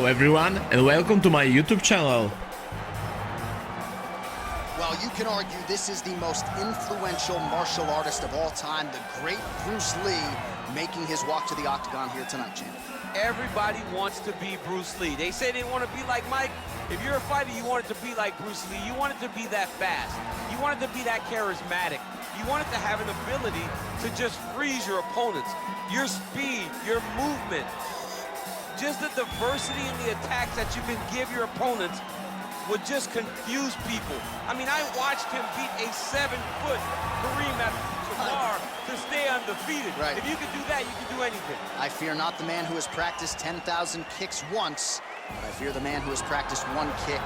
everyone, and welcome to my YouTube channel. Well, you can argue this is the most influential martial artist of all time, the great Bruce Lee, making his walk to the octagon here tonight, champ. Everybody wants to be Bruce Lee. They say they want to be like Mike. If you're a fighter, you want it to be like Bruce Lee. You want it to be that fast. You want it to be that charismatic. You want it to have an ability to just freeze your opponents. Your speed, your movement, just the diversity in the attacks that you can give your opponents would just confuse people. I mean, I watched him beat a 7-foot Kareem Abdul-Jabbar to stay undefeated. Right. If you can do that, you can do anything. I fear not the man who has practiced 10,000 kicks once, but I fear the man who has practiced one kick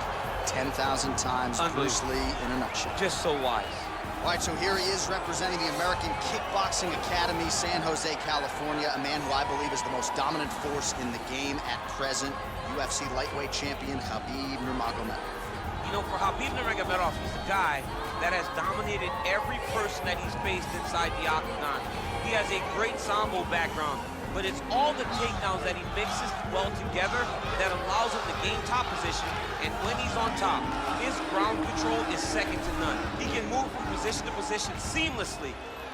10,000 times. Bruce Lee in a nutshell. Just so wise. All right, so here he is representing the American Kickboxing Academy, San Jose, California, a man who I believe is the most dominant force in the game at present, UFC lightweight champion Khabib Nurmagomedov. You know, for Khabib Nurmagomedov, he's a guy that has dominated every person that he's faced inside the octagon. He has a great sambo background, but it's all the takedowns that he mixes well together that allows him to gain top position, and when he's on top, his ground control is second to none. He can move from position to position seamlessly,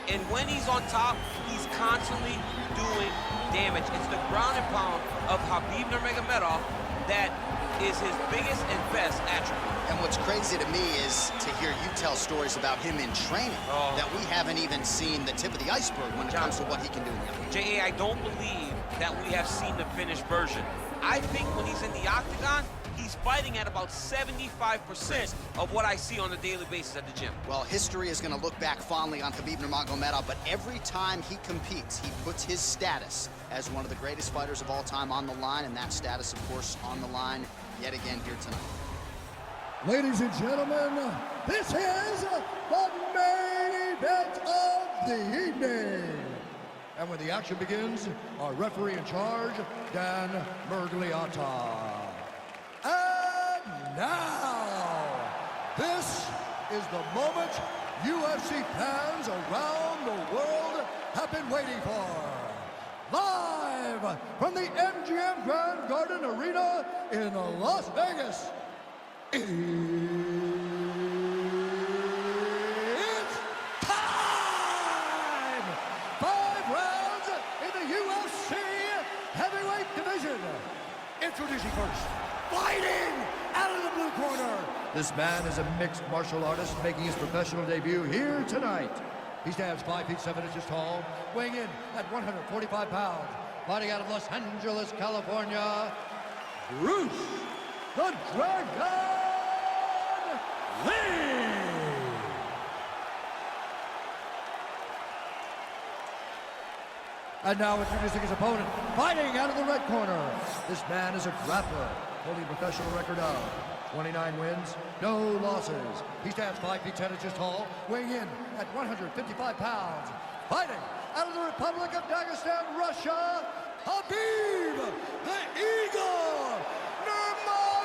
and when he's on top, he's constantly doing damage. It's the ground and pound of Khabib Nurmagomedov that is his biggest and best attribute. And what's crazy to me is to hear you tell stories about him in training that we haven't even seen the tip of the iceberg when it comes to what he can do. J.A., I don't believe that we have seen the finished version. I think when he's in the octagon, he's fighting at about 75% of what I see on a daily basis at the gym. Well, history is going to look back fondly on Khabib Nurmagomedov, but every time he competes, he puts his status as one of the greatest fighters of all time on the line, and that status, of course, on the line yet again here tonight. Ladies and gentlemen, this is the main event of the evening. And when the action begins, our referee in charge, Dan Mergliata. And now, this is the moment UFC fans around the world have been waiting for. Live from the MGM Grand Garden Arena in Las Vegas. It's time! 5 rounds in the UFC heavyweight division. Introducing first, fighting out of the blue corner. This man is a mixed martial artist making his professional debut here tonight. He stands 5 feet 7 inches tall, weighing in at 145 pounds. Fighting out of Los Angeles, California, Bruce the Dragon Lee! And now introducing his opponent, fighting out of the red corner. This man is a grappler, holding a professional record of 29 wins, no losses. He stands 5 feet 10 inches tall, weighing in at 155 pounds. Fighting out of the Republic of Dagestan, Russia, Khabib the Eagle Nurmagomedov!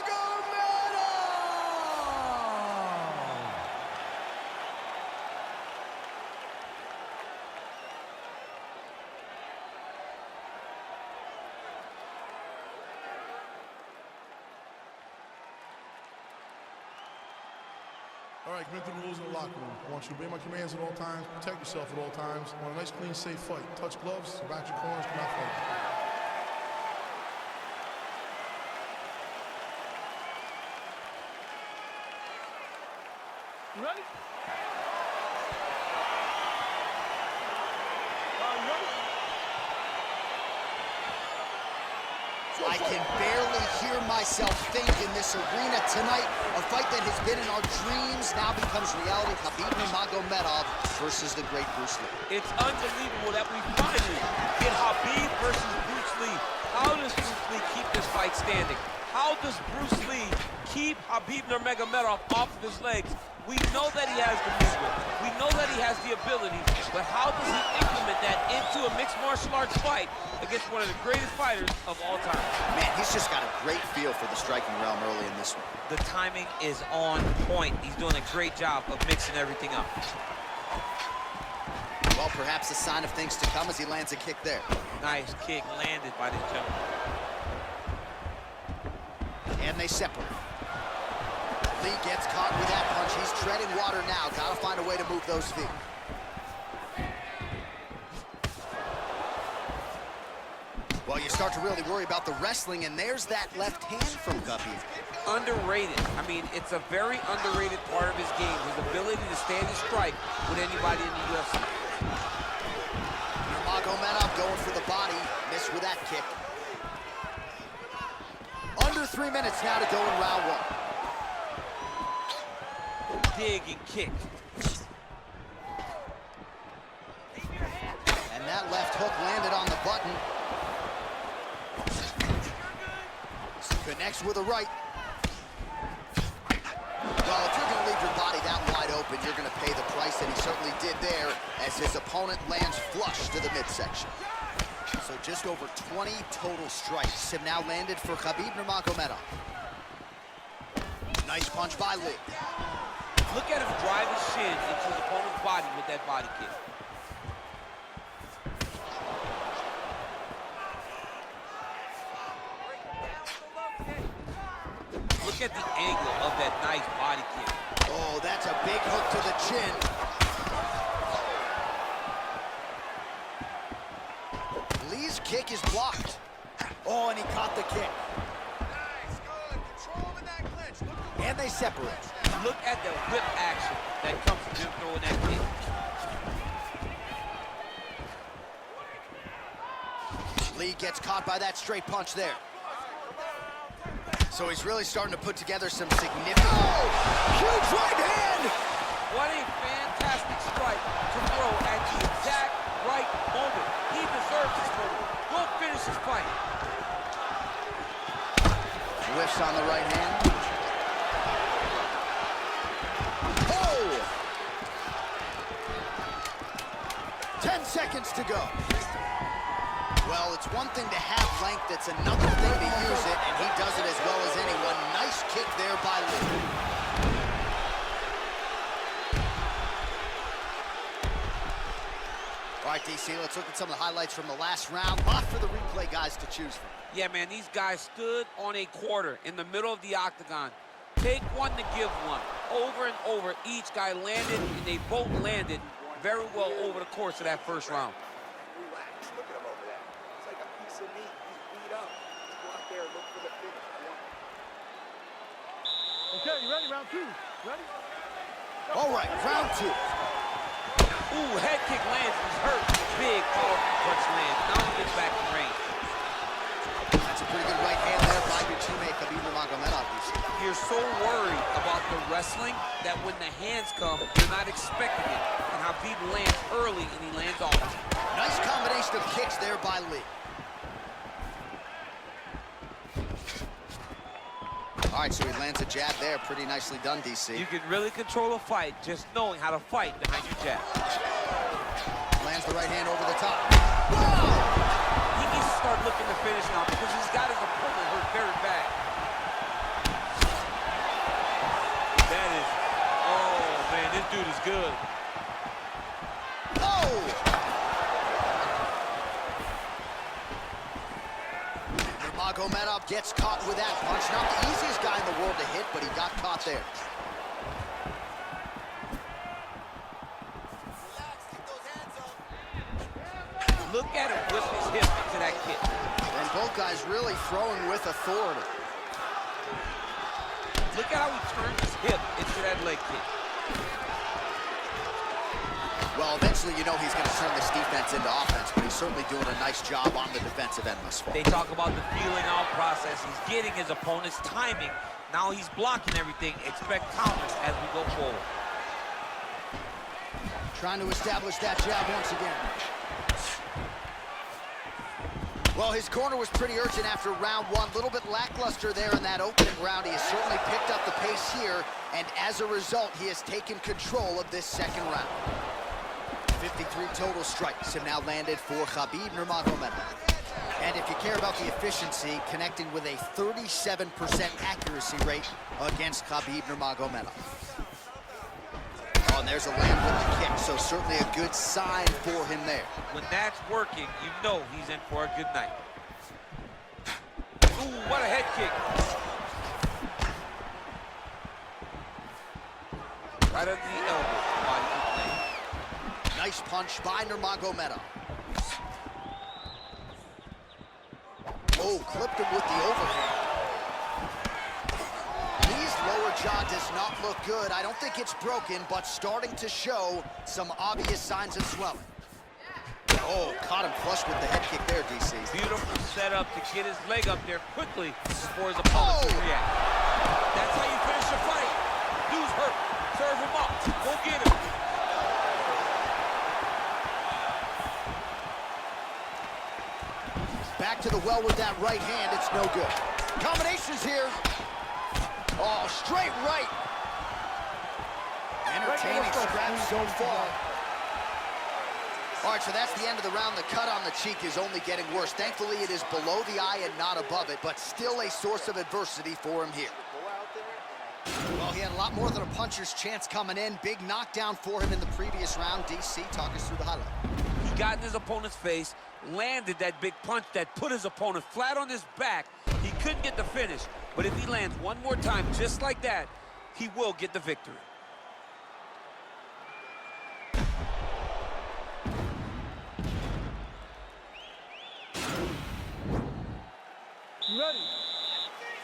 All right, commit to the rules in the locker room. I want you to obey my commands at all times, protect yourself at all times. I want a nice, clean, safe fight. Touch gloves, back your corners, come out fighting. You ready? I can barely hear myself think in this arena tonight. A fight that has been in our dreams now becomes reality. Khabib Nurmagomedov versus the great Bruce Lee. It's unbelievable that we finally get Khabib versus Bruce Lee. How does Bruce Lee keep this fight standing? How does Bruce Lee keep Khabib Nurmagomedov off of his legs? We know that he has the movement. We know that he has the ability, but how does he implement that into a mixed martial arts fight against one of the greatest fighters of all time? Man, he's just got a great feel for the striking realm early in this one. The timing is on point. He's doing a great job of mixing everything up. Well, perhaps a sign of things to come as he lands a kick there. Nice kick landed by this gentleman. they separate. Lee gets caught with that punch. He's treading water now. Gotta find a way to move those feet. Well, you start to really worry about the wrestling, and there's that left hand from Khabib. Underrated. I mean, it's a very underrated part of his game, his ability to stand and strike with anybody in the UFC. Nurmagomedov going for the body. Missed with that kick. Under 3 minutes now to go in round one. Dig and kick. And that left hook landed on the button. Connects with a right. Well, if you're going to leave your body that wide open, you're going to pay the price, and he certainly did there as his opponent lands flush to the midsection. So just over 20 total strikes have now landed for Khabib Nurmagomedov. Nice punch by Lee. Look at him drive his shin into his opponent's body with that body kick. Look at the angle of that nice body kick. Oh, that's a big hook to the chin. Lee's kick is blocked. Oh, and he caught the kick. Nice, good. Control him in that clinch. And they separate. Look at the whip action that comes from him throwing that kick. Lee gets caught by that straight punch there. So he's really starting to put together some significant... Oh! Huge right hand! What a fantastic strike to throw at the exact right moment. He deserves this moment. Go finish his fight. Whiffs on the right hand. Oh! 10 seconds to go. Well, it's one thing to have length, it's another thing to use it, and he does it as well as anyone. Nice kick there by Lee. All right, DC, let's look at some of the highlights from the last round. Lot for the replay guys to choose from. Yeah, man, these guys stood on a quarter in the middle of the octagon. Take one to give one. Over and over, each guy landed, and they both landed very well over the course of that first round. Relax. Look at him over there. It's like a piece of meat. He's beat up. Just go out there and look for the finish. Okay, you ready? Round two. Ready? All right, round two. Ooh, head kick lands. He's hurt. Big, powerful punch lands. Now he gets back to range. That's a pretty good right hand there by your teammate, Khabib Nurmagomedov. You're so worried about the wrestling that when the hands come, you're not expecting it. And Khabib lands early and he lands often. Nice combination of kicks there by Lee. All right, so he lands a jab there. Pretty nicely done, DC. You can really control a fight just knowing how to fight behind your jab. Lands the right hand over the top. He needs to start looking to finish now because he's got his opponent hurt very bad. That is, oh man, this dude is good. Oh! Nurmagomedov gets caught with that punch. Not the easiest guy in the world to hit, but he got caught there. Look at him whip his hip into that kick. And both guys really throwing with authority. Look at how he turns his hip into that leg kick. Well, eventually, you know he's going to turn this defense into offense, but he's certainly doing a nice job on the defensive end thus far. They talk about the feeling out process. He's getting his opponent's timing. Now he's blocking everything. Expect counters as we go forward. Trying to establish that jab once again. Well, his corner was pretty urgent after round one. A little bit lackluster there in that opening round. He has certainly picked up the pace here, and as a result, he has taken control of this second round. 53 total strikes have now landed for Khabib Nurmagomedov. And if you care about the efficiency, connecting with a 37% accuracy rate against Khabib Nurmagomedov. Oh, and there's a land with the kick, so certainly a good sign for him there. When that's working, you know he's in for a good night. Ooh, what a head kick. Right under the elbow. Body kick land. Nice punch by Nurmagomedov. Oh, clipped him with the overhand. Lee's lower jaw does not look good. I don't think it's broken, but starting to show some obvious signs of swelling. Oh, caught him flush with the head kick there, DC. Beautiful setup to get his leg up there quickly before his opponent can react. That's how you finish a fight. Dude's hurt. Serve him up. Go get him. Back to the well with that right hand. It's no good. Combinations here. Oh, straight right. Entertaining scratch so far. All right, so that's the end of the round. The cut on the cheek is only getting worse. Thankfully, it is below the eye and not above it, but still a source of adversity for him here. Well, he had a lot more than a puncher's chance coming in. Big knockdown for him in the previous round. DC, talk us through the highlight. He got in his opponent's face, landed that big punch that put his opponent flat on his back. He couldn't get the finish, but if he lands one more time just like that, he will get the victory. You ready?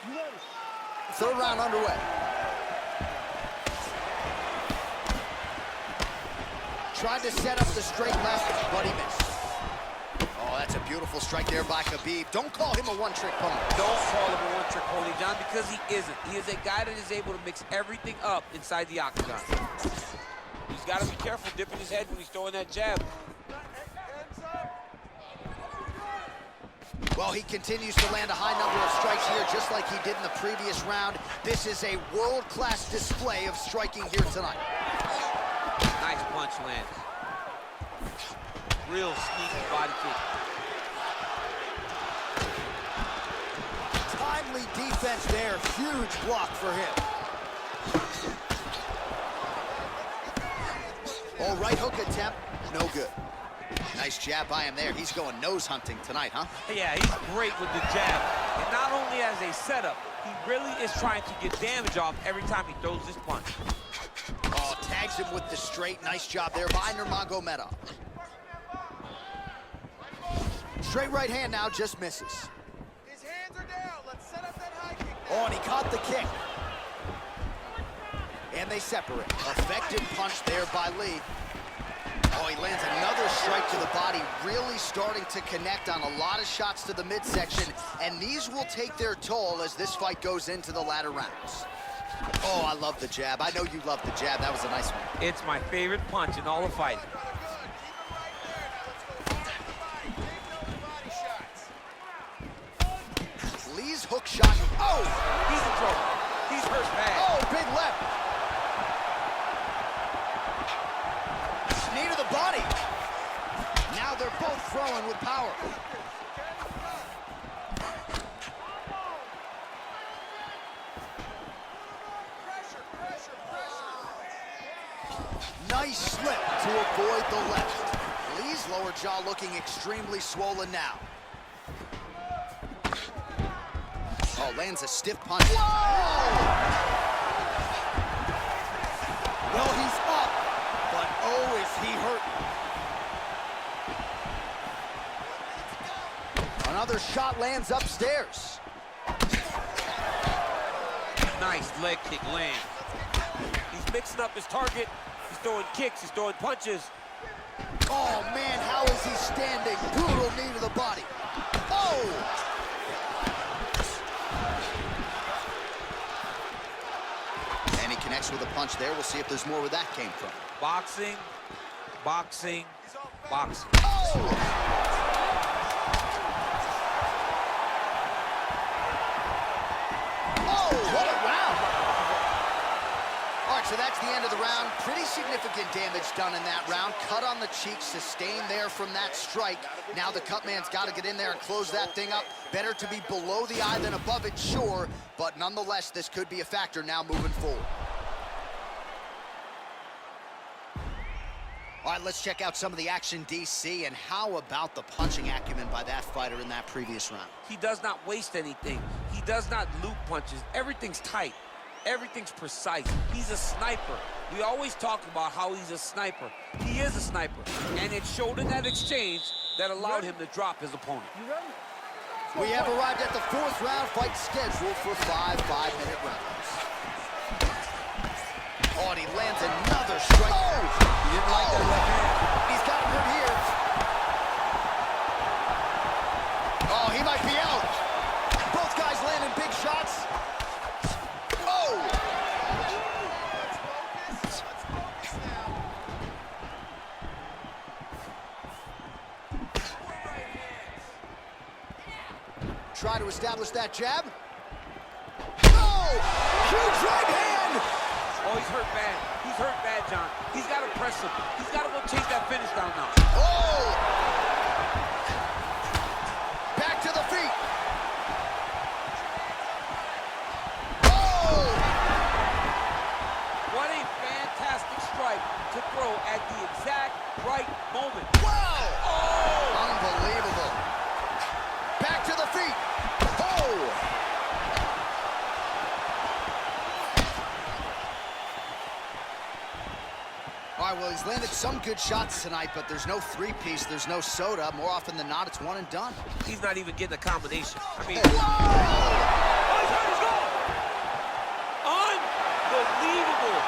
You ready? Third round underway. Tried to set up the straight left, but he missed. Oh, that's a beautiful strike there by Khabib. Don't call him a one-trick pony. Don't call him a one-trick pony, John, because he isn't. He is a guy that is able to mix everything up inside the octagon. He's got to be careful dipping his head when he's throwing that jab. Well, he continues to land a high number of strikes here, just like he did in the previous round. This is a world-class display of striking here tonight. Nice punch lands. Real sneaky body kick. Timely defense there. Huge block for him. Oh, right hook attempt. No good. Nice jab by him there. He's going nose hunting tonight, huh? Yeah, he's great with the jab. And not only as a setup, he really is trying to get damage off every time he throws this punch. Oh, tags him with the straight. Nice job there by Nurmagomedov. Straight right hand now, just misses. His hands are down. Let's set up that high kick. Oh, and he caught the kick. And they separate. Effective punch there by Lee. Oh, he lands another strike to the body, really starting to connect on a lot of shots to the midsection, and these will take their toll as this fight goes into the latter rounds. Oh, I love the jab. I know you love the jab. That was a nice one. It's my favorite punch in all the fight. Lee's hook shot. Oh! He's in trouble. He's hurt bad. Oh, big left. Knee to the body. Now they're both throwing with power. Nice slip to avoid the left. Lee's lower jaw looking extremely swollen now. Oh, lands a stiff punch. Whoa! Well, he's up, but oh, is he hurt. Another shot lands upstairs. Nice leg kick lands. He's mixing up his target. He's throwing kicks, he's throwing punches. Oh, man, how is he standing? Brutal knee to the body. Oh! And he connects with a punch there. We'll see if there's more where that came from. Boxing, boxing, boxing. Oh! So that's the end of the round. Pretty significant damage done in that round. Cut on the cheek, sustained there from that strike. Now the cut man's got to get in there and close that thing up. Better to be below the eye than above it, sure. But nonetheless, this could be a factor now moving forward. All right, let's check out some of the action, DC. And how about the punching acumen by that fighter in that previous round? He does not waste anything. He does not loop punches. Everything's tight. Everything's precise. He's a sniper. We always talk about how he's a sniper. He is a sniper. And it showed in that exchange that allowed him to drop his opponent. We have arrived at the 4th round fight scheduled for 5 5-minute rounds. Oh, and he lands another strike. Oh! He didn't like that left hand. He's got him hurt here. Oh, he might be out. Both guys landing big shots. Oh! Let's focus now. Try to establish that jab. Oh! Huge right hand! Oh, he's hurt bad. He's hurt bad, John. He's got to press him. He's got to go chase that finish down now. Oh! Back to the feet. Oh! What a fantastic strike to throw at the exact right moment. Wow! Oh! Unbelievable. Back to the feet. Oh! All right, well, he's landed some good shots tonight, but there's no three-piece, there's no soda. More often than not, it's one and done. He's not even getting a combination. I mean, Whoa! oh, he's hurt, he's gone! Unbelievable!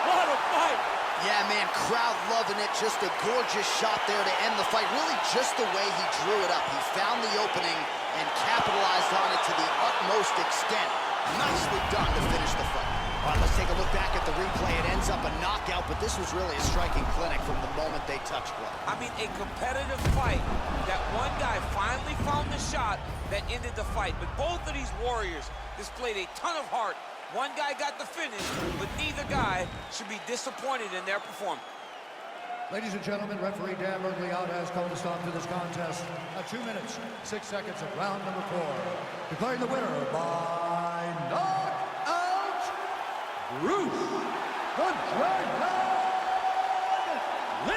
What a fight! Yeah, man, crowd loving it. Just a gorgeous shot there to end the fight. Really just the way he drew it up. He found the opening and capitalized on it to the utmost extent. Nicely done to finish the fight. All right, let's take a look back at the replay. It ends up a knockout, but this was really a striking clinic from the moment they touched blood. I mean, a competitive fight that one guy finally found the shot that ended the fight. But both of these warriors displayed a ton of heart. One guy got the finish, but neither guy should be disappointed in their performance. Ladies and gentlemen, referee Damme out has called a stop to this contest at 2 minutes, 6 seconds of round number 4. Declaring the winner by knockout, Bruce the Dragon Lee!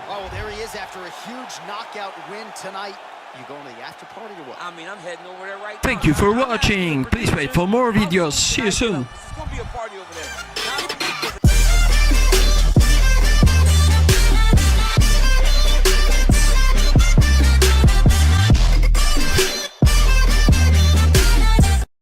Oh, well, there he is after a huge knockout win tonight. You going to the after party or what? I mean, I'm heading over there right now. Thank you for watching. Please wait for more videos. See you soon. It's going to be a party over there.